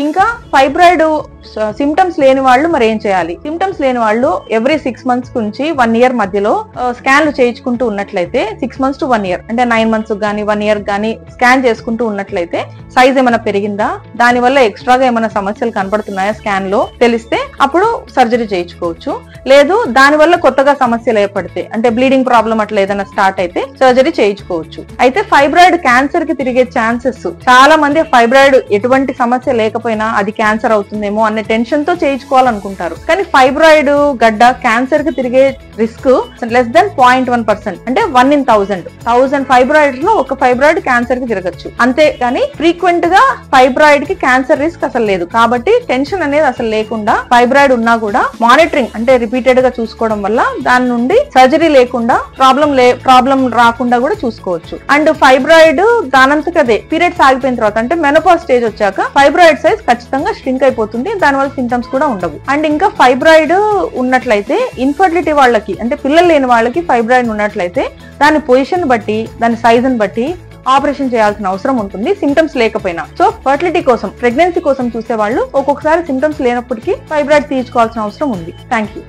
ఇంకా fibroid symptoms లేని వాళ్ళు మరి ఏం చేయాలి? సిమ్టమ్స్ లేని వాళ్ళు ఎవ్రీ 6 months నుంచి 1 year మధ్యలో స్కాన్లు చేయించుకుంటూ ఉన్నట్లయితే 6 months to 1 year అంటే 9 months గానీ 1 year గానీ స్కాన్ చేసుకుంటూ ఉన్నట్లయితే సైజ్ ఏమైనా పెరిగిందా, దాని వల్ల ఎక్స్ట్రాగా ఏమైనా సమస్యలు కనబడుతున్నాయా స్కాన్ లో తెలిస్తే అప్పుడు సర్జరీ చేయించుకోవచ్చు. లేదు దాని వల్ల కొత్తగా సమస్యలు ఏర్పడితే అంటే బ్లీడింగ్ ప్రాబ్లం అట్లా ఏదైనా స్టార్ట్ అయితే సర్జరీ చేయించుకోవచ్చు. అయితే ఫైబ్రాయిడ్ క్యాన్సర్ కి తిరిగే ఛాన్సెస్ చాలా మంది ఫైబ్రాయిడ్ ఎటువంటి సమస్య లేకపోయినా అది క్యాన్సర్ అవుతుందేమో అనే టెన్షన్ తో చేయించుకోవాలనుకుంటారు. కానీ ఫైబ్రాయిడ్ గడ్డ క్యాన్సర్ కి తిరిగే రిస్క్ లెస్ దెన్ 0.1% అంటే 1 in 1000 ఫైబ్రాయిడ్ లో ఒక ఫైబ్రాయిడ్ క్యాన్సర్ కి తిరగచ్చు. అంతే కానీ ఫ్రీక్వెంట్ గా ఫైబ్రాయిడ్ కి క్యాన్సర్ రిస్క్ అసలు లేదు. కాబట్టి టెన్షన్ అనేది అసలు లేకుండా ఫైబ్రాయిడ్ ఉన్నా కూడా మానిటరింగ్ అంటే రిపీటెడ్ గా చూసుకోవడం వల్ల దాని నుండి సర్జరీ లేకుండా ప్రాబ్లం రాకుండా కూడా చూసుకోవచ్చు. అండ్ ఫైబ్రాయిడ్ దానంతకదే పీరియడ్స్ ఆగిపోయిన తర్వాత అంటే మెనోపాజ్ స్టేజ్ వచ్చాక ఫైబ్రాయిడ్ సైజ్ ఖచ్చితంగా స్ట్రింక్ అయిపోతుంది. దానివల్ల సింటమ్స్ కూడా ఉండవు. అండ్ ఇంకా ఫైబ్రాయిడ్ ఉన్నట్లయితే ఇన్ఫర్టిలిటీ వాళ్ళకి అంటే పిల్లలు లేని వాళ్ళకి ఫైబ్రాయిడ్ ఉన్నట్లయితే దాని పొజిషన్ బట్టి దాని సైజ్ ని బట్టి ఆపరేషన్ చేయాల్సిన అవసరం ఉంటుంది సింటమ్స్ లేకపోయినా. సో ఫర్టిలిటీ కోసం ప్రెగ్నెన్సీ కోసం చూసే వాళ్ళు ఒక్కొక్కసారి సింటమ్స్ లేనప్పటికీ ఫైబ్రాయిడ్ తీయించుకోవాల్సిన అవసరం ఉంది. Thank you.